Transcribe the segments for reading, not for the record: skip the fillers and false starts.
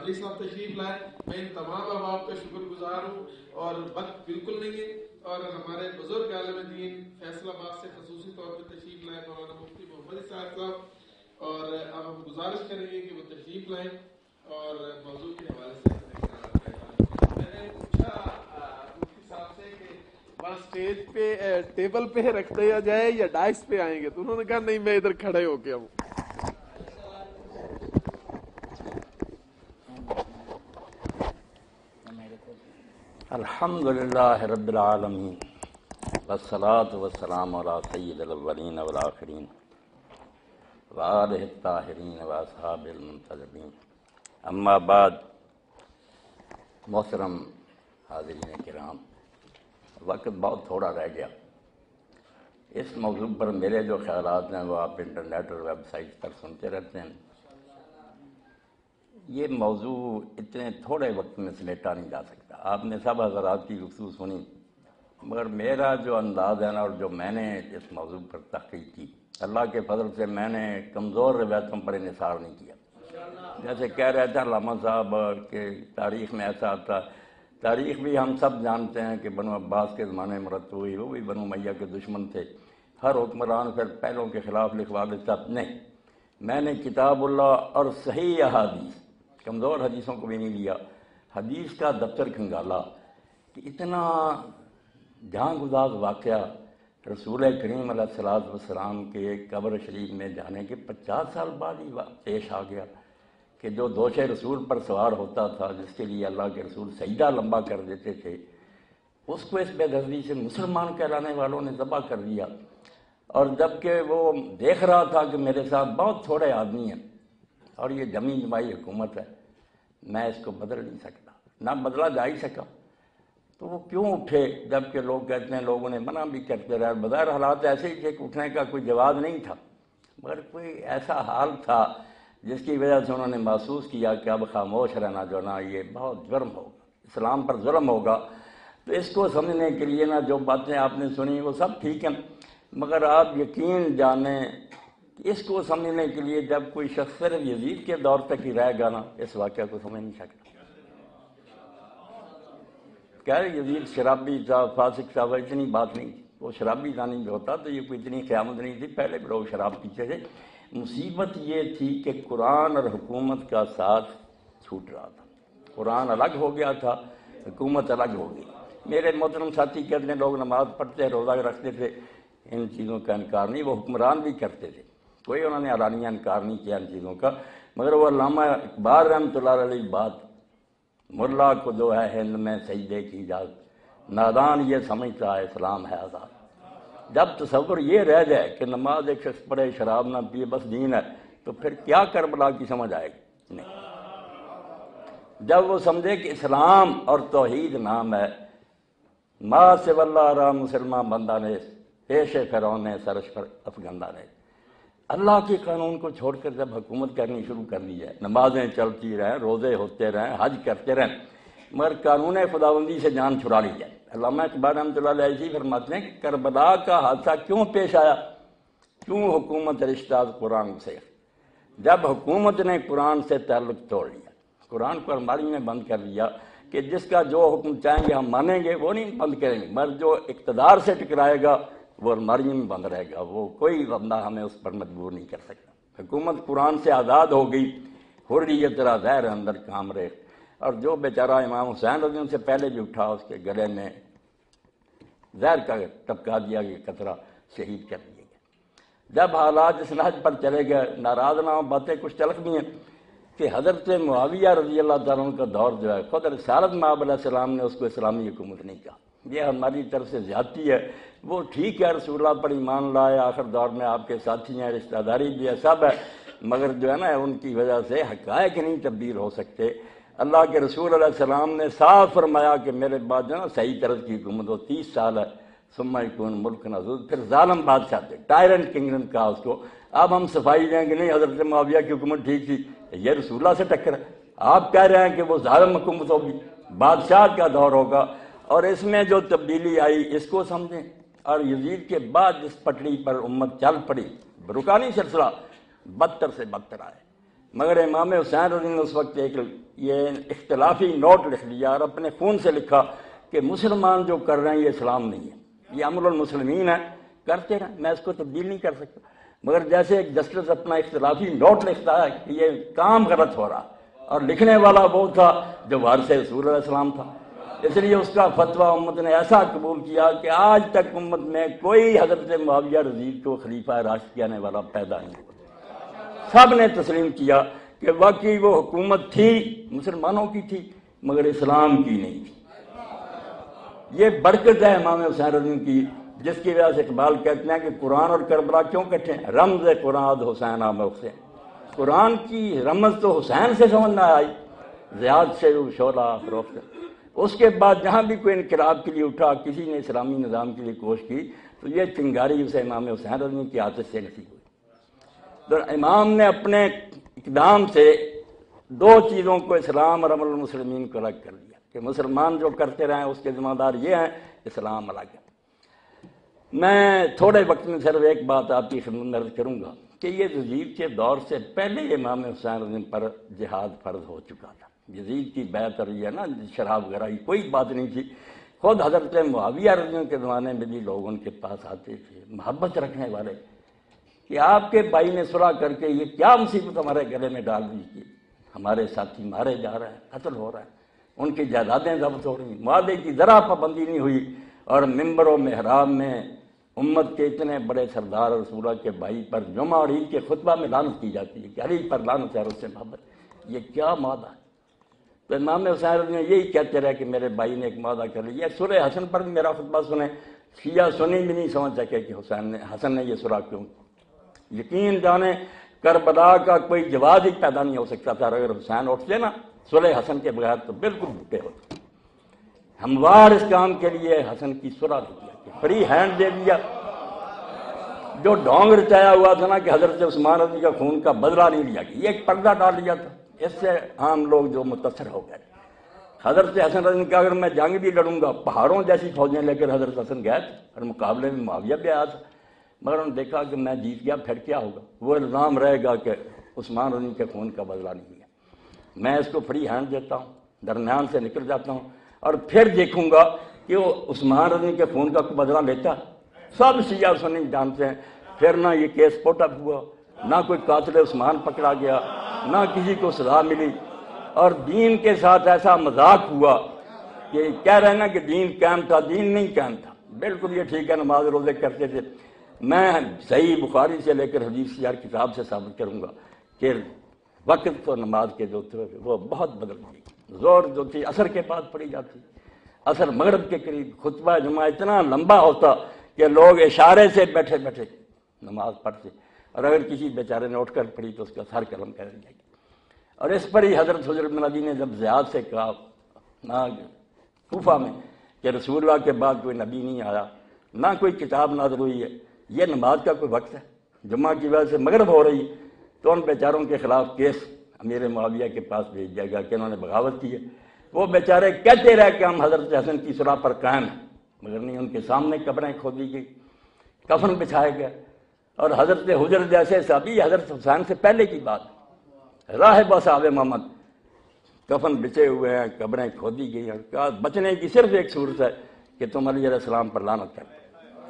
حاجی صاحب تشریف لائے. میں ان تمام احباب کا شکر گزار ہوں اور وقت بالکل نہیں ہے. اور ہمارے بزرگ عالم دین فیصل آباد سے خصوصی طور پہ تشریف لائے مولانا مفتی محمد اسحاق صاحب، اور اب ہم گزارش کریں گے کہ وہ تشریف لائیں اور موضوع کے حوالے سے میں نے پوچھا مفتی صاحب سے کہ وہاں اسٹیج پہ ٹیبل پہ رکھ دیا جائے یا ڈائس پہ آئیں گے، تو انہوں نے کہا نہیں میں ادھر کھڑے ہو کے آؤں. الحمدللہ رب العالمین والصلاة والسلام علی سید الاولین والآخرین وآلہ الطاہرین واصحاب المنتجبین. اما بعد، محترم حاضرین کرام، وقت بہت تھوڑا رہ گیا. اس موضوع پر میرے جو خیالات ہیں وہ آپ انٹرنیٹ اور ویب سائٹ پر سنتے رہتے ہیں. یہ موضوع اتنے تھوڑے وقت میں سمیٹا نہیں جا سکتا. آپ نے سب حضرات کی گفتگو سنی، مگر میرا جو انداز ہے نا اور جو میں نے اس موضوع پر تحقیق کی، اللہ کے فضل سے میں نے کمزور روایتوں پر انحصار نہیں کیا. جیسے کہہ رہے تھے علامہ صاحب کہ تاریخ میں ایسا آتا، تاریخ بھی ہم سب جانتے ہیں کہ بنو عباس کے زمانے میں مرتب ہوئی، وہ بھی بنو امیہ کے دشمن تھے. ہر حکمران پھر پہلوں کے خلاف لکھوا دیتا. نہیں، میں نے کتاب اللہ اور صحیح احادیث، کمزور حدیثوں کو بھی نہیں لیا، حدیث کا دفتر کھنگالا کہ اتنا جہاں گداز واقعہ رسول کریم علیہ السلام کے قبر شریف میں جانے کے 50 سال بعد ہی پیش آ گیا کہ جو دوش رسول پر سوار ہوتا تھا، جس کے لیے اللہ کے رسول سجدہ لمبا کر دیتے تھے، اس کو اس بے دردی سے مسلمان کہلانے والوں نے ذبح کر دیا. اور جب کہ وہ دیکھ رہا تھا کہ میرے ساتھ بہت تھوڑے آدمی ہیں اور یہ جمی جمائی حکومت ہے، میں اس کو بدل نہیں سکتا، نہ بدلا جا ہی سکا، تو وہ کیوں اٹھے؟ جب کہ لوگ کہتے ہیں لوگوں نے منع بھی کرتے رہے. بظاہر حالات ایسے ہی تھے کہ اٹھنے کا کوئی جواز نہیں تھا، مگر کوئی ایسا حال تھا جس کی وجہ سے انہوں نے محسوس کیا کہ اب خاموش رہنا جو نا یہ بہت جرم ہوگا، اسلام پر ظلم ہوگا. تو اس کو سمجھنے کے لیے نا جو باتیں آپ نے سنی وہ سب ٹھیک ہیں، مگر آپ یقین جانیں اس کو سمجھنے کے لیے جب کوئی شخص صرف یزید کے دور تک ہی رہے گا نا، اس واقعہ کو سمجھ نہیں سکتا. کہہ رہے یزید شرابی تھا، فاسق تھا، اتنی بات نہیں تھی. وہ شرابی زانی بھی ہوتا تو یہ کوئی اتنی قیامت نہیں تھی، پہلے بھی لوگ شراب پیتے تھے. مصیبت یہ تھی کہ قرآن اور حکومت کا ساتھ چھوٹ رہا تھا. قرآن الگ ہو گیا تھا، حکومت الگ ہو گئی. میرے محترم ساتھی کہتے ہیں لوگ نماز پڑھتے روزہ رکھتے تھے، ان چیزوں کا انکار نہیں، وہ حکمران بھی کرتے تھے، کوئی انہوں نے علانیہ انکار نہیں کیا ان چیزوں کا. مگر وہ علامہ اقبال رحمۃ اللہ علیہ بات، ملا کو جو ہے ہند میں سجدے کی اجازت، نادان یہ سمجھتا ہے اسلام ہے آزاد. جب تصور یہ رہ جائے کہ نماز ایک شخص پڑھے شراب نہ پیے بس دین ہے، تو پھر کیا کربلا کی سمجھ آئے گی؟ نہیں. جب وہ سمجھے کہ اسلام اور توحید نام ہے، ما سے واللہ را مسلمان بندہ نے پیش فرعون نے سرش پر افغندہ نے، اللہ کے قانون کو چھوڑ کر جب حکومت کرنی شروع کر دی ہے، نمازیں چلتی رہیں، روزے ہوتے رہیں، حج کرتے رہیں، مگر قانون خداوندی سے جان چھڑا لی جائے. علامہ اقبال رحمۃ اللہ علیہ فرماتے ہیں کہ کربلا کا حادثہ کیوں پیش آیا؟ کیوں حکومت رشتہ قرآن سے؟ جب حکومت نے قرآن سے تعلق توڑ لیا، قرآن کو الماری میں بند کر دیا کہ جس کا جو حکم چاہیں گے ہم مانیں گے، وہ نہیں بند کریں گے، مگر جو اقتدار سے ٹکرائے گا وہ الماری میں بند رہے گا، وہ کوئی بندہ ہمیں اس پر مجبور نہیں کر سکتا. حکومت قرآن سے آزاد ہو گئی، حریت را زہر اندر کام رہے. اور جو بیچارہ امام حسین رضی اللہ عنہ سے پہلے بھی اٹھا، اس کے گلے میں زہر کا ٹپکا دیا گیا، قطرہ شہید کر دیا گیا. جب حالات اس نہج پر چلے گئے، ناراض نہ ہوں، باتیں کچھ تلخ بھی ہیں کہ حضرت معاویہ رضی اللہ تعالیٰ عنہ کا دور جو ہے، خود رسالت مآب علیہ السلام نے اس کو اسلامی حکومت نہیں کہا. یہ ہماری طرف سے زیادتی ہے. وہ ٹھیک ہے رسول اللہ پر ایمان لائے، آخر دور میں آپ کے ساتھی ہیں، رشتہ داری بھی ہے، سب ہے، مگر جو ہے نا ان کی وجہ سے حقائق نہیں تبدیل ہو سکتے. اللہ کے رسول علیہ السلام نے صاف فرمایا کہ میرے بعد جو ہے نا صحیح طرز کی حکومت ہو، 30 سال ہے، ثم یکون ملک نذور، پھر ظالم بادشاہ تھے، ٹائرنٹ کنگڈم کہا اس کو. اب ہم صفائی دیں کہ نہیں حضرت معاویہ کی حکومت ٹھیک تھی، یہ رسول اللہ سے ٹکر ہے. آپ کہہ رہے ہیں کہ وہ ظالم حکومت ہوگی، بادشاہ کا دور ہوگا. اور اس میں جو تبدیلی آئی اس کو سمجھیں. اور یزید کے بعد جس پٹڑی پر امت چل پڑی، رکا نہیں سلسلہ، بدتر سے بدتر آئے. مگر امام حسین رضی اللہ عنہ نے اس وقت ایک یہ اختلافی نوٹ لکھ لیا اور اپنے خون سے لکھا کہ مسلمان جو کر رہے ہیں یہ اسلام نہیں ہے، یہ امر المسلمین ہے، کرتے رہیں، میں اس کو تبدیل نہیں کر سکتا۔ مگر جیسے ایک جسٹس اپنا اختلافی نوٹ لکھتا ہے کہ یہ کام غلط ہو رہا، اور لکھنے والا وہ تھا جو وارث رسول علیہ السلام تھا، اس لیے اس کا فتویٰ امت نے ایسا قبول کیا کہ آج تک امت میں کوئی حضرت معاویہ رضی کو خلیفہ راشد کہنے والا پیدا نہیں ہوا۔ سب نے تسلیم کیا کہ واقعی وہ حکومت تھی، مسلمانوں کی تھی، مگر اسلام کی نہیں تھی۔ یہ برکت ہے امام حسین رضی کی، جس کی وجہ سے اقبال کہتے ہیں کہ قرآن اور کربلا کیوں کٹھے ہیں؟ رمز قرآن حسین آمد حسین، قرآن کی رمز تو حسین سے سمجھ نہ آئی، زیاد سے وہ شعلہ فروخت۔ اس کے بعد جہاں بھی کوئی انقلاب کے لیے اٹھا، کسی نے اسلامی نظام کے لیے کوشش کی، تو یہ چنگاری اسے امام حسین رضی کی عادت سے نصیب ہوئی۔ تو امام نے اپنے اقدام سے دو چیزوں کو، اسلام اور امر المسلمین کو الگ کر دیا کہ مسلمان جو کرتے رہیں اس کے ذمہ دار یہ ہیں، اسلام الگ ہے۔ میں تھوڑے وقت میں صرف ایک بات آپ کی خدمت میں عرض کروں گا کہ یہ یزید کے دور سے پہلے امام حسین رضی پر جہاد فرض ہو چکا تھا۔ یزید کی بیعت اور یہ نا شراب وغیرہ کی کوئی بات نہیں تھی، خود حضرت معاویہ رضی کے زمانے میں بھی لوگ ان کے پاس آتے تھے محبت رکھنے والے کہ آپ کے بھائی نے صلح کر کے یہ کیا مصیبت ہمارے گلے میں ڈال دی، ہمارے ساتھی مارے جا رہے ہیں، قتل ہو رہا ہے، ان کی جائیدادیں ضبط ہو رہی ہیں، معاہدے کی ذرا پابندی نہیں ہوئی، اور ممبر و محراب میں امت کے اتنے بڑے سردار رسول اللہ کے بھائی پر جمعہ اور عید کے خطبہ میں لعنت کی جاتی ہے کہ علی پر لعنت ہے اور اس سے محبت، یہ کیا معاہدہ ہے؟ تو امام حسین رضی اللہ یہی کہتے رہے کہ میرے بھائی نے ایک معاہدہ کر لیا۔ سورہ حسن پر بھی میرا خطبہ سنیں، شیعہ سنی بھی نہیں سمجھ سکے کہ حسن نے یہ سورہ کیوں۔ یقین جانیں کربلا کا کوئی جواز ہی پیدا نہیں ہو سکتا تھا، اگر حسین اٹھتے نا سورہ حسن کے بغیر تو بالکل بھوکے ہوتے۔ ہموار اس کام کے لیے حسن کی سورہ دے دیا کہ فری ہینڈ دے دیا۔ جو ڈھونگ رچایا ہوا تھا نا کہ حضرت عثمان رضی کا خون کا بدلہ نہیں لیا گیا، یہ ایک پردہ ڈال دیا تھا، اس سے عام لوگ جو متاثر ہو گئے۔ حضرت حسن رضی کا اگر میں جنگ بھی لڑوں گا، پہاڑوں جیسی فوجیں لے کر حضرت حسن گئے تھے اور مقابلے میں معاویہ بھی آیا تھا، مگر انہوں نے دیکھا کہ میں جیت گیا پھر کیا ہوگا، وہ الزام رہے گا کہ عثمان رضی کے خون کا بدلہ نہیں لیا۔ میں اس کو فری ہینڈ دیتا ہوں، درمیان سے نکل جاتا ہوں، اور پھر دیکھوں گا کہ وہ عثمان رضی کے خون کا بدلہ لیتا۔ سب شیعہ سنی جانتے ہیں، پھر نہ یہ کیس پوٹ اپ ہوا، نہ کوئی قاتل عثمان پکڑا گیا، نہ کسی کو سزا ملی، اور دین کے ساتھ ایسا مذاق ہوا کہ کہہ رہے ہیں نا کہ دین قائم تھا، دین نہیں قائم تھا۔ بالکل یہ ٹھیک ہے، نماز روزے کرتے تھے، میں صحیح بخاری سے لے کر حدیث کی ہر کتاب سے ثابت کروں گا کہ وقت تو نماز کے جو تھے وہ بہت بدل گئی۔ زور جو تھی عصر کے بعد پڑھی جاتی، عصر مغرب کے قریب، خطبہ جمعہ اتنا لمبا ہوتا کہ لوگ اشارے سے بیٹھے بیٹھے نماز پڑھتے، اور اگر کسی بیچارے نے اٹھ کر پڑھی تو اس کا سر قلم کر جائے گی۔ اور اس پر ہی حضرت حجر بن علی نے جب زیاد سے کہا نہ کوفہ میں کہ رسول اللہ کے بعد کوئی نبی نہیں آیا، نہ کوئی کتاب نازل ہوئی ہے، یہ نماز کا کوئی وقت ہے، جمعہ کی وجہ سے مغرب ہو رہی، تو ان بیچاروں کے خلاف کیس امیر معاویہ کے پاس بھیج دیا گیا کہ انہوں نے بغاوت کی ہے۔ وہ بیچارے کہتے رہے کہ ہم حضرت حسن کی صلح پر قائم ہیں، مگر نہیں، ان کے سامنے قبریں کھودی گئی، کفن بچھائے گئے، اور حضرت حجر جیسے صحابی، حضرت حسین سے پہلے کی بات، راہب صحابہ محمد کفن بچے ہوئے ہیں، قبریں کھودی گئی ہیں، کہا بچنے کی صرف ایک صورت ہے کہ تم علی علیہ السلام پر لعنت کرتے۔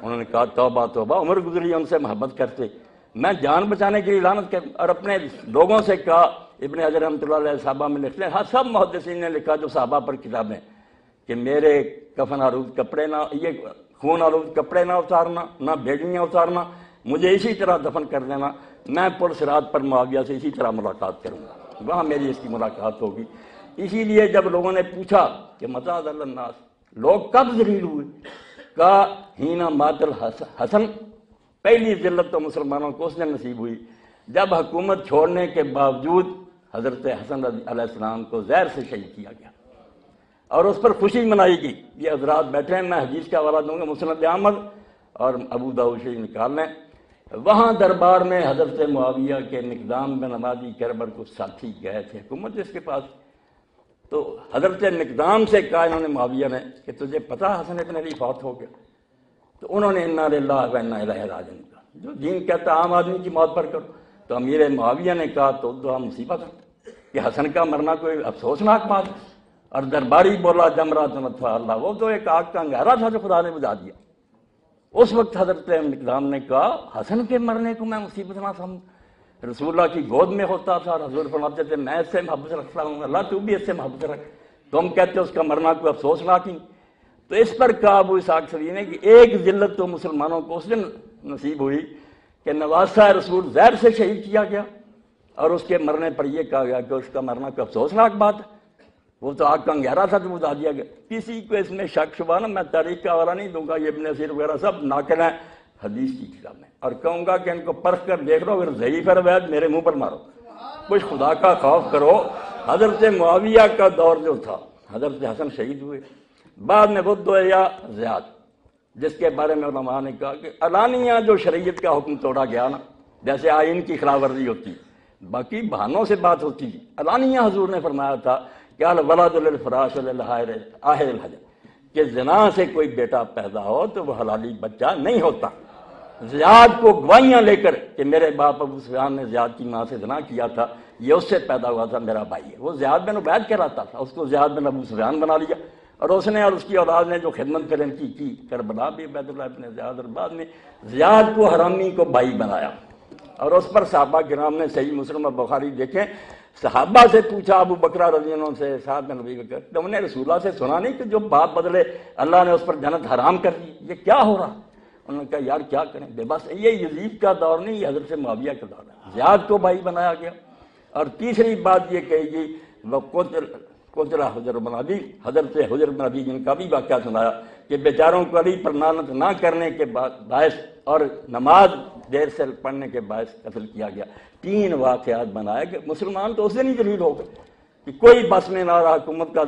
انہوں نے کہا توبہ توبہ، عمر گزری ان سے محبت کرتے، میں جان بچانے کے لیے لعنت کر، اور اپنے لوگوں سے کہا، ابن حجر رحمۃ اللہ علیہ صحابہ میں لکھتے ہیں، ہاں سب محدثین نے لکھا جو صحابہ پر کتابیں، کہ میرے کفن آلود کپڑے نہ، یہ خون آلود کپڑے نہ اتارنا، نہ بیڑیاں اتارنا، مجھے اسی طرح دفن کر دینا، میں پل صراط پر معاویہ سے اسی طرح ملاقات کروں گا، وہاں میری اس کی ملاقات ہوگی۔ اسی لیے جب لوگوں نے پوچھا کہ متى ذل الناس، لوگ کب ذلیل ہوئے، کہا ہینا مات الحسن، پہلی ذلت تو مسلمانوں کو اس نے نصیب ہوئی جب حکومت چھوڑنے کے باوجود حضرت حسن علیہ السلام کو زہر سے شہید کیا گیا، اور اس پر خوشی منائی گئی۔ یہ حضرات بیٹھے ہیں، میں حدیث کا حوالہ دوں گا، مسند احمد اور ابو داؤد شریف نکال لیں، وہاں دربار میں حضرت معاویہ کے مقدام بن عمادی کربر کو ساتھی گئے تھے حکومت جس کے پاس، تو حضرت مقدام سے کہا انہوں نے معاویہ نے کہ تجھے پتہ حسن ابن علی فوت ہو گیا، تو انہوں نے انا للہ و انا الیہ راجعون کہا، جو دین کہتا عام آدمی کی موت پر کرو، تو تو امیر معاویہ نے کہا تو مصیبت ہے کہ حسن کا مرنا کوئی افسوسناک بات ہے، اور درباری بولا جمرات نطفا اللہ، وہ تو ایک آگ کا انگارہ تھا جو خدا نے بجھا دیا۔ اس وقت حضرت مقدام نے کہا حسن کے مرنے کو میں مصیبت نہ سمجھ، رسول اللہ کی گود میں ہوتا تھا، حضور فرماتے تھے میں اس سے محبت رکھتا ہوں، اللہ تو بھی اس سے محبت رکھ، تم کہتے ہو اس کا مرنا کوئی افسوسناک ہی۔ تو اس پر کہا ابو اسحاق سبیعی نے کہ ایک ذلت تو مسلمانوں کو اس دن نصیب ہوئی کہ نواسہ رسول زہر سے شہید کیا گیا، اور اس کے مرنے پر یہ کہا گیا کہ اس کا مرنا کوئی افسوسناک بات ہے، وہ تو آگ کا انگارہ تھا جو بجھا دیا گیا۔ کسی کو اس میں شک شبہ نہ، میں تاریخ کا حوالہ نہیں دوں گا، یہ ابن اسیر وغیرہ سب ناقل ہیں حدیث کی کتاب میں، اور کہوں گا کہ ان کو پرکھ کر دیکھ لو، اگر ضعیف ہے روایت میرے منہ پر مارو، کچھ خدا کا خوف کرو۔ حضرت معاویہ کا دور جو تھا، حضرت حسن شہید ہوئے، بعد میں بدھ یا زیاد، جس کے بارے میں علماء نے کہا کہ علانیہ جو شریعت کا حکم توڑا گیا نا، جیسے آئین کی خلاف ورزی ہوتی، باقی بہانوں سے بات ہوتی تھی، علانیہ حضور نے فرمایا تھا کہ الولد للفراش وللحائر آہر الحجر، کہ زنا سے کوئی بیٹا پیدا ہو تو وہ حلالی بچہ نہیں ہوتا۔ زیاد کو گواہیاں لے کر کہ میرے باپ ابو سفیان نے زیاد کی ماں سے زنا کیا تھا، یہ اس سے پیدا ہوا تھا، میرا بھائی ہے، وہ زیاد بن عبید کہلاتا تھا، اس کو زیاد بن ابو سفیان بنا لیا، اور اس نے اور اس کی اولاد نے جو خدمت پھر ان کی کربلا بھی عبید اللہ ابن زیاد، اور بعد میں زیاد کو حرامی کو بھائی بنایا، اور اس پر صحابہ کرام نے صحیح مسلم اور بخاری دیکھیں، صحابہ سے پوچھا ابو بکر رضی اللہ عنہ سے، سعد بن ابی بکر، تم نے رسول اللہ سے سنا نہیں کہ جو باپ بدلے اللہ نے اس پر جنت حرام کر دی، یہ کیا ہو رہا؟ انہوں نے کہا یار کیا کریں، بے بس یہ یزید کا دور نہیں، یہ حضرت معاویہ کا دور ہے، زیاد کو بھائی بنایا گیا۔ اور تیسری بات یہ کہی گئی وہ کوترا حجر بن ابی، حضرت حجر بن ابی جن کا بھی واقعہ سنایا کہ بیچاروں کو علی پر لعنت نہ کرنے کے باعث اور نماز دیر سے پڑھنے کے باعث قتل کیا گیا۔ 3 واقعات بنائے کہ مسلمان تو اس دن ہی ذلیل ہو گئے کہ کوئی بس میں نہ رہا، حکومت کا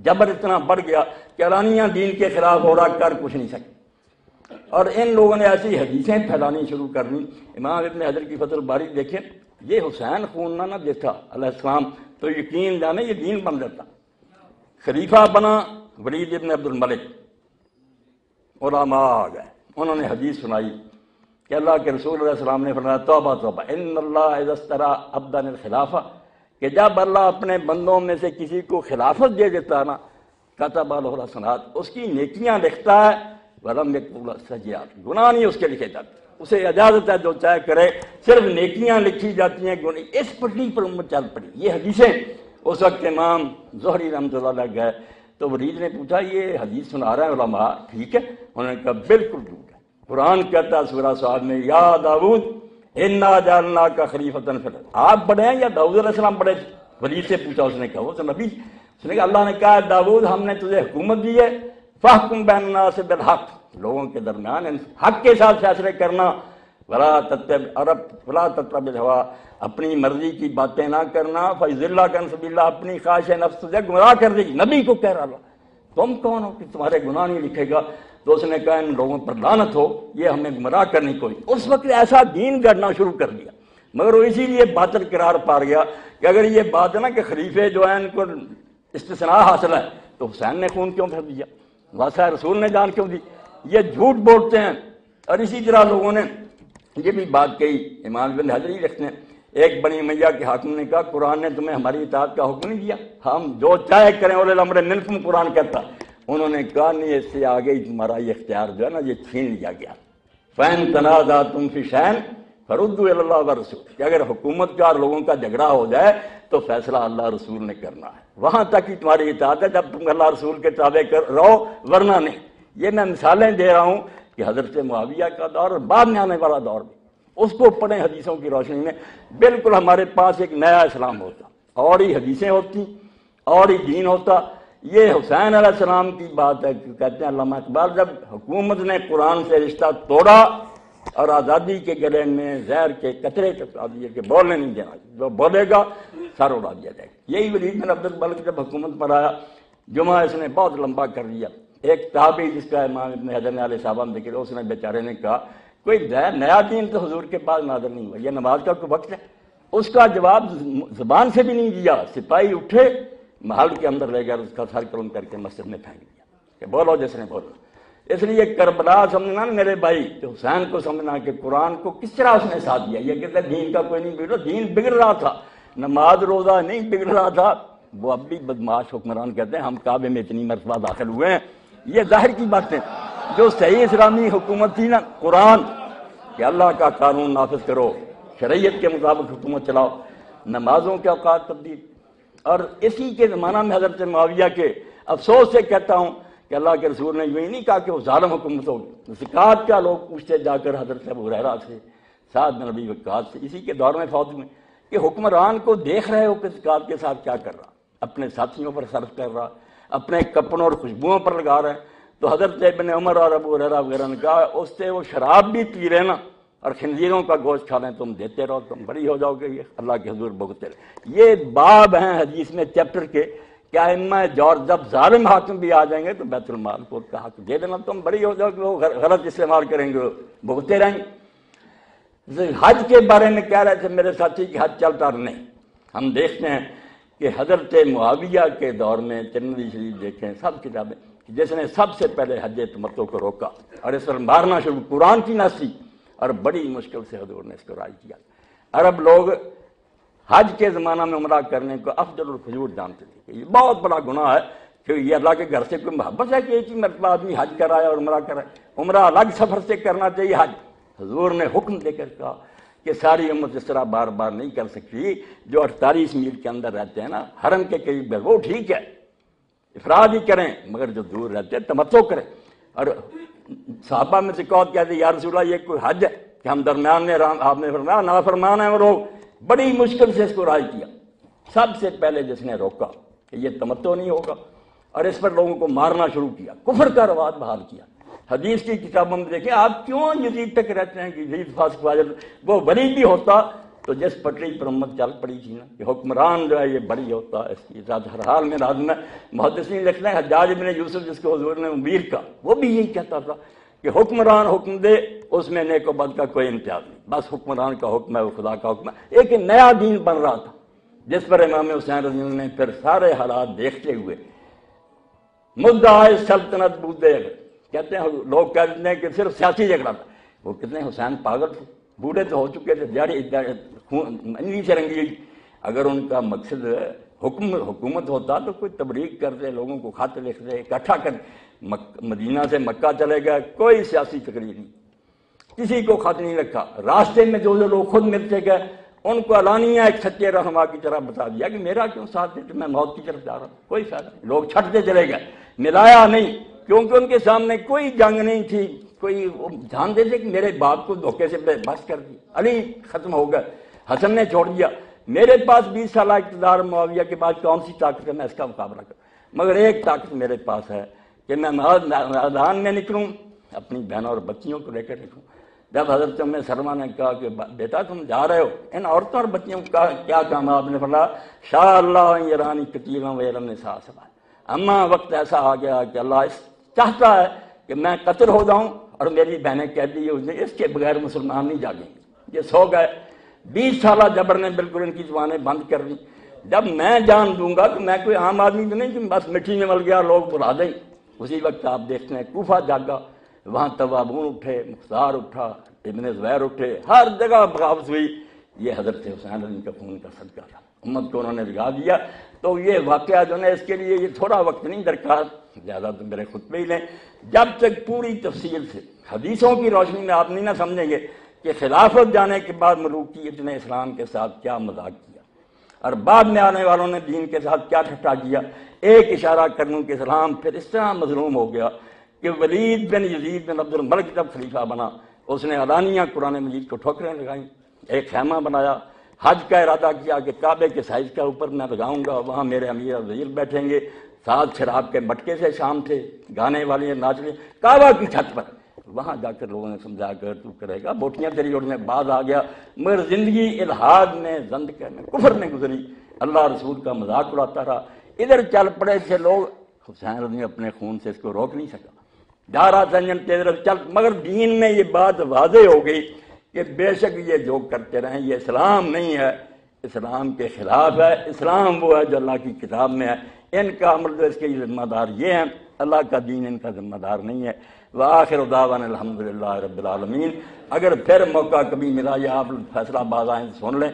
جبر اتنا بڑھ گیا کہ علانیہ دین کے خلاف ہو رہا، کر کچھ نہیں سکے، اور ان لوگوں نے ایسی حدیثیں پھیلانی شروع کر دیں۔ امام ابن حجر کی فتح الباری دیکھیں، یہ حسین خون نہ دیتا علیہ السلام تو یقین جانے یہ دین بن جاتا۔ خلیفہ بنا ولید ابن عبد الملک، علماء آ گئے، انہوں نے حدیث سنائی کہ اللہ کے رسول علیہ السلام نے فرمایا توبہ توبہ ان اللہ اذا استرا عبدا الخلافہ، کہ جب اللہ اپنے بندوں میں سے کسی کو خلافت دے دیتا ہے نا، کتب له الحسنات، اس کی نیکیاں لکھتا ہے، ولم یکتب له السیئات، گناہ نہیں اس کے لکھے جاتے، اسے اجازت ہے جو چاہے کرے، صرف نیکیاں لکھی جاتی ہیں، گناہ۔ اس پٹری پر امت چل پڑی۔ یہ حدیثیں اس وقت امام زہری رحمۃ اللہ علیہ گئے تو ولید نے پوچھا یہ حدیث سنا رہے ہیں علماء ٹھیک ہے؟ انہوں نے کہا بالکل ٹھیک ہے، قرآن کہتا ہے سورہ صاد میں یا داؤد انا جعلناک خلیفۃ فی الارض، آپ بڑے ہیں یا داؤد علیہ السلام بڑے تھے؟ ولید سے پوچھا، اس نے کہا وہ تو نبی، اس نے کہا اللہ نے کہا داؤد ہم نے تجھے حکومت دی ہے، فاحکم بین الناس بالحق، لوگوں کے درمیان حق کے ساتھ فیصلے کرنا، ولا تتبع الہویٰ، اپنی مرضی کی باتیں نہ کرنا، فیضلک عن سبیل اللہ، اپنی خواہش نفس تجھے گمراہ کر دے گی۔ نبی کو کہہ رہا اللہ، تم کون ہو کہ تمہارے گناہ نہیں لکھے گا؟ تو اس نے کہا ان لوگوں پر لعنت ہو، یہ ہمیں گمراہ کرنے کو۔ اس وقت ایسا دین گڑنا شروع کر دیا، مگر وہ اسی لیے باطل قرار پا گیا کہ اگر یہ بات ہے نا کہ خلیفے جو ہیں ان کو استثناء حاصل ہے تو حسین نے خون کیوں بھر دیا، واسطہ رسول نے جان کیوں دی؟ یہ جھوٹ بولتے ہیں۔ اور اسی طرح لوگوں نے یہ بھی بات کہی، امام ابن حجر ہی لکھتے ہیں، ایک بنی امیہ کے حاکم نے کہا قرآن نے تمہیں ہماری اطاعت کا حکم نہیں دیا، ہم جو چاہے کریں، اولے الامر منکم قرآن کہتا۔ انہوں نے کہا نہیں، اس سے آگے ہی تمہارا یہ اختیار جو ہے نا یہ چھین لیا گیا، فَإِن تَنَازَعْتُمْ فِي شَيْءٍ فَرُدُّوهُ إِلَى اللَّهِ وَالرَّسُولِ، کہ اگر حکومت کا اور لوگوں کا جھگڑا ہو جائے تو فیصلہ اللہ رسول نے کرنا ہے، وہاں تک ہی تمہاری اطاعت ہے جب تم اللہ رسول کے تابع رہو، ورنہ نہیں۔ یہ میں مثالیں دے رہا ہوں کہ حضرت معاویہ کا دور اور بعد میں آنے والا دور بھی، اس کو پڑھیں حدیثوں کی روشنی میں، بالکل ہمارے پاس ایک نیا اسلام ہوتا، اور ہی حدیثیں ہوتی، اور ہی دین ہوتا۔ یہ حسین علیہ السلام کی بات ہے، کہتے ہیں علامہ اقبال، جب حکومت نے قرآن سے رشتہ توڑا اور آزادی کے گلے میں زہر کے قطرے ٹپکا دیے کہ بولنے نہیں دینا، جو بولے گا سر اڑا دیا جائے گا۔ یہی ولید بن عبد الملک جب حکومت پر آیا، جمعہ اس نے بہت لمبا کر دیا۔ ایک تابعی جس کا امام ابن حجر نے علیہ صاحب ذکر، اس نے بیچارے نے کہا کوئی نیا دین تو حضور کے پاس نازل نہیں ہوا، یہ نماز کا کوئی وقت ہے؟ اس کا جواب زبان سے بھی نہیں دیا، سپاہی اٹھے محل کے اندر لے گئے، اس کا سر قلم کر کے مسجد میں پھینک دیا کہ بولو جس نے بولو۔ اس لیے کربلا سمجھنا میرے بھائی تو حسین کو سمجھنا کہ قرآن کو کس طرح اس نے ساتھ دیا. یہ کہتے ہیں دین کا کوئی نہیں بگڑا, دین بگڑ رہا تھا, نماز روزہ نہیں بگڑ رہا تھا. وہ اب بھی بدماش حکمران کہتے ہیں ہم کعبے میں اتنی مرتبہ داخل ہوئے ہیں. یہ ظاہر کی باتیں جو صحیح اسلامی حکومت تھی نا, قرآن کہ اللہ کا قانون نافذ کرو, شریعت کے مطابق حکومت چلاؤ, نمازوں کے اوقات تبدیل. اور اسی کے زمانہ میں حضرت معاویہ کے افسوس سے کہتا ہوں کہ اللہ کے رسول نے یوں ہی نہیں کہا کہ وہ ظالم حکومت ہوگی. زکوٰۃ کیا لوگ پوچھتے جا کر حضرت ابو ہریرہ سے, سعد بن ابی وقاص سے, اسی کے دور میں فوت میں, کہ حکمران کو دیکھ رہے ہو کہ زکوٰۃ کے ساتھ کیا کر رہا, اپنے ساتھیوں پر صرف کر رہا, اپنے کپڑوں اور خوشبوؤں پر لگا رہے ہیں. تو حضرت ابن عمر اور ابو ہریرہ وغیرہ نے کہا اس سے وہ شراب بھی پی رہے نا اور خنزیروں کا گوشت کھا لیں, تم دیتے رہو, تم بری ہو جاؤ گے, یہ اللہ کے حضور بھگتے رہے. یہ باب ہیں حدیث میں چیپٹر کے کیا ائمہ جور جب ظالم حاکم بھی آ جائیں گے تو بیت المال کو کا حق دے دینا, تم بری ہو جاؤ گے, وہ غلط استعمال کریں گے, بھگتے رہیں گے. حج کے بارے میں کہہ رہے تھے میرے ساتھی کہ حج چلتا نہیں. ہم دیکھتے ہیں کہ حضرت معاویہ کے دور میں ترمذی شریف دیکھیں سب کتابیں, جس نے سب سے پہلے حج تمتع کو روکا اور اس پر مارنا شروع, قرآن کی نص تھی اور بڑی مشکل سے حضور نے اس کو رائج کیا. عرب لوگ حج کے زمانہ میں عمرہ کرنے کو افضل الفجور جانتے تھے کہ یہ بہت بڑا گناہ ہے, کہ یہ اللہ کے گھر سے کوئی محبت ہے کہ ایک ہی مرتبہ آدمی حج کرائے اور عمرہ کرائے, عمرہ الگ سفر سے کرنا چاہیے. حج حضور نے حکم دے کر کہا کہ ساری امت اس طرح بار بار نہیں کر سکتی, جو 48 میل کے اندر رہتے ہیں نا حرم کے قریب, وہ ٹھیک ہے افراد ہی کریں, مگر جو دور رہتے ہیں تمتع کریں. اور صحابہ میں سے کہتے کہتے یا رسول اللہ یہ کوئی حج ہے کہ ہم درمیان میں, آپ نے فرمایا نافرمان ہیں وہ لوگ. بڑی مشکل سے اس کو رائج کیا. سب سے پہلے جس نے روکا کہ یہ تمتع نہیں ہوگا اور اس پر لوگوں کو مارنا شروع کیا, کفر کا رواج بحال کیا. حدیث کی کتابوں میں دیکھیں آپ کیوں یزید تک رہتے ہیں کہ یزید فاسق فاجر, وہ بری بھی ہوتا تو جس پٹری پر امت چل پڑی تھی نا کہ حکمران جو ہے یہ بری ہوتا, اس کی اطاعت ہر حال میں لازم ہے. محدثین لکھتے ہیں حجاج بن یوسف جس کو حضور نے امیر کا, وہ بھی یہی کہتا تھا کہ حکمران حکم دے اس میں نیک و بد کا کوئی امتیاز نہیں, بس حکمران کا حکم ہے, وہ خدا کا حکم ہے. ایک نیا دین بن رہا تھا جس پر امام حسین رضی اللہ عنہ نے پھر سارے حالات دیکھتے ہوئے مدعا سلطنت بودے, کہتے ہیں لوگ کہتے ہیں کہ صرف سیاسی جھگڑا تھا. وہ کتنے حسین پاگل تھے, بوڑھے تو ہو چکے تھے, انہی سے رنگی. اگر ان کا مقصد حکومت ہوتا تو کوئی تبلیغ کرتے, لوگوں کو خط لکھتے, اکٹھا کر. مدینہ سے مکہ چلے گئے, کوئی سیاسی تقریر نہیں, کسی کو خط نہیں لکھا. راستے میں جو لوگ خود ملتے گئے ان کو علانیہ ایک سچے رہنما کی طرح بتا دیا کہ میرا کیوں ساتھ ہے, میں موت کی طرف جا رہا ہوں, کوئی فائدہ نہیں. لوگ چھٹتے چلے گئے, ملایا نہیں, کیونکہ ان کے سامنے کوئی جنگ نہیں تھی, کوئی جانتے تھے کہ میرے باپ کو دھوکے سے بس کر دی, علی ختم ہو گئے, حسن نے چھوڑ دیا. میرے پاس 20 سالہ اقتدار معاویہ کے بعد کون سی طاقت ہے میں اس کا مقابلہ کروں, مگر ایک طاقت میرے پاس ہے کہ میں میدان میں نکلوں, اپنی بہنوں اور بچیوں کو لے کر نکلوں. جب حضرت ام سلمہ نے کہا کہ بیٹا تم جا رہے ہو, ان عورتوں اور بچیوں کا کیا کام ہے, آپ نے فرمایا شاء اللہ یرانی کتیلا و یرم نساء سبا, اما وقت ایسا آ گیا کہ اللہ چاہتا ہے کہ میں قتل ہو جاؤں اور میری بہنیں کہہ دی اس کے بغیر مسلمان نہیں جاگیں گے. یہ سو گئے. 20 سالہ جبر نے بالکل ان کی زبانیں بند کر دی. جب میں جان دوں گا تو میں کوئی عام آدمی تو نہیں کہ بس مٹی میں مل گیا لوگ بلا دیں. اسی وقت آپ دیکھتے ہیں کوفہ جاگا, وہاں توابون اٹھے, مختار اٹھا, ابن زبیر اٹھے, ہر جگہ بغاوت ہوئی. یہ حضرت حسین علی کا خون کا صدقہ تھا, امت کو انہوں نے لگا دیا. تو یہ واقعہ جو ہے اس کے لیے یہ تھوڑا وقت نہیں درکار, زیادہ تو میرے خطبے ہی لیں. جب تک پوری تفصیل سے حدیثوں کی روشنی میں آپ نہیں نہ سمجھیں گے کہ خلافت جانے کے بعد ملوکیت نے اسلام کے ساتھ کیا مذاق کیا اور بعد میں آنے والوں نے دین کے ساتھ کیا ٹھٹا کیا. ایک اشارہ کرنے کے اسلام پھر اس طرح مظلوم ہو گیا کہ ولید بن یزید بن عبد الملک جب خلیفہ بنا, اس نے علانیہ قرآن مجید کو ٹھوکریں لگائیں, ایک خیمہ بنایا, حج کا ارادہ کیا کہ کعبے کے سائز کے اوپر میں لگاؤں گا, وہاں میرے امیر وزیر بیٹھیں گے, ساتھ شراب کے مٹکے سے شام تھے, گانے والی ناچ رہے, کعبہ کی چھت پر. وہاں جا کر لوگوں نے سمجھا کر تو کرے گا, بوٹیاں تیری اڑنے بعد آ گیا, مگر زندگی الحاد میں, زندگی میں, کفر میں گزری. اللہ رسول کا مذاق اڑاتا رہا. ادھر چل پڑے تھے لوگ, حسین رضی اپنے خون سے اس کو روک نہیں سکا, جا رہا تھا چل, مگر دین میں یہ بات واضح ہو گئی کہ بے شک یہ جو کرتے رہیں یہ اسلام نہیں ہے, اسلام کے خلاف ہے. اسلام وہ ہے جو اللہ کی کتاب میں ہے. ان کا عمل جو اس کے ذمہ دار یہ ہیں اللہ کا دین ان کا ذمہ دار نہیں ہے۔ وآخر دعوانا الحمدللہ رب العالمین۔ اگر پھر موقع کبھی ملا یا آپ فیصلہ باز آئیں سن لیں،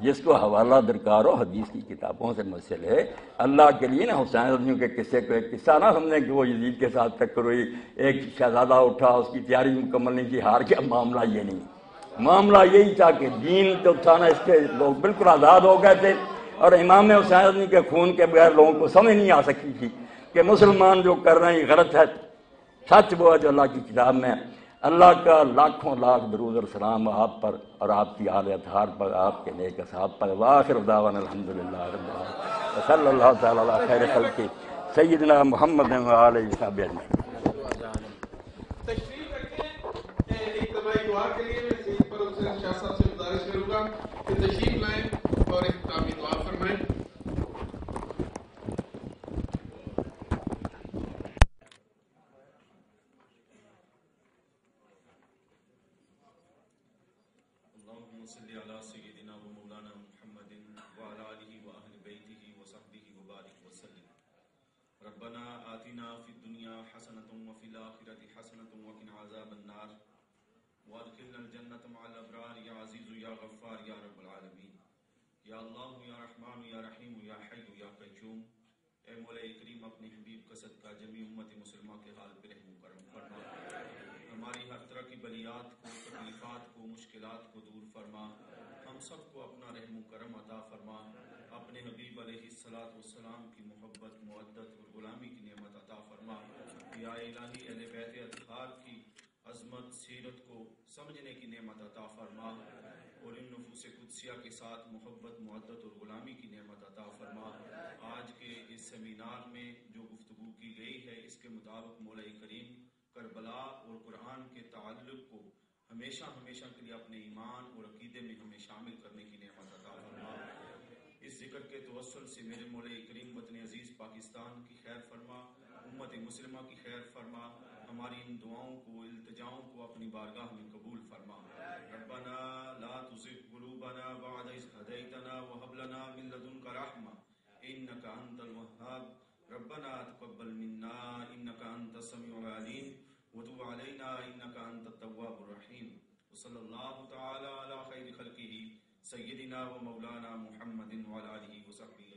جس کو حوالہ درکار ہو حدیث کی کتابوں سے مسئلہ ہے، اللہ کے لیے نا حسین رضی کے قصے کو ایک قصہ نہ سمجھیں کہ وہ یزید کے ساتھ ٹکر ہوئی، ایک شہزادہ اٹھا، اس کی تیاری مکمل نہیں تھی، ہار گیا۔ معاملہ یہ نہیں، معاملہ یہی تھا کہ دین تو تھا نا، اس کے لوگ بالکل آزاد ہو گئے تھے، اور امام حسین رضی کے خون کے بغیر لوگوں کو سمجھ نہیں آ سکتی تھی کہ مسلمان جو کر رہے ہیں غلط ہے، سچ وہ ہے جو اللہ کی کتاب میں ہے۔ اللہ کا لاکھوں لاکھ درود اور سلام آپ پر اور آپ کی آل اطہار پر، آپ کے نیک اصحاب پر۔ وآخر دعوانا الحمدللہ رب العالمین، صلی اللہ تعالی علی خیر خلقہ سیدنا محمد وآلہ وصحبہ اجمعین۔ تشریف رکھیں اجتماعی دعا کے لیے۔ میں سید پر حسین شاہ صاحب سے گزارش کروں گا کہ تشریف لائیں اور اختتامی دعا فرمائیں۔ اللهم صل على سيدنا ومولانا محمد وعلى آله وأهل بيته وصحبه وبارك وسلم. ربنا آتنا في الدنيا حسنة وفي الآخرة حسنة وقنا عذاب النار وادخلنا الجنة مع الأبرار يا عزيز يا غفار يا رب العالمين. یا اللہ یا رحمان یا رحیم یا حی یا قیوم، اے مولا کریم اپنے حبیب کا صدقہ جمی امت مسلمہ کے حال پہ رحم و کرم فرما، ہماری ہر طرح کی بلیات کو، تکلیفات کو، مشکلات کو دور فرما، ہم سب کو اپنا رحم و کرم عطا فرما، اپنے حبیب علیہ السلام کی محبت، مودت اور غلامی کی نعمت عطا فرما۔ یا الہی اہل بیت اطہار کی عظمت سیرت کو سمجھنے کی نعمت عطا فرما، اور ان نفوس قدسیہ کے ساتھ محبت، مودت اور غلامی کی نعمت عطا فرما۔ آج کے اس سیمینار میں جو گفتگو کی گئی ہے، اس کے مطابق مولا کریم کربلا اور قرآن کے تعلق کو ہمیشہ ہمیشہ کے لیے اپنے ایمان اور عقیدے میں ہمیں شامل کرنے کی نعمت عطا فرما۔ اس ذکر کے توسل سے میرے مولا کریم وطن عزیز پاکستان کی خیر فرما، امت مسلمہ کی خیر فرما، ہماری ان دعاؤں کو، التجاؤں کو اپنی بارگاہ میں قبول فرما۔ ربنا لا تزغ قلوبنا بعد إذ هديتنا وهب لنا من لدنك رحمة إنك أنت الوهاب ربنا تقبل منا إنك أنت السميع العليم وتب علينا إنك أنت التواب الرحيم وصلى الله تعالى على خير خلقه سيدنا ومولانا محمد وعلى آله وصحبه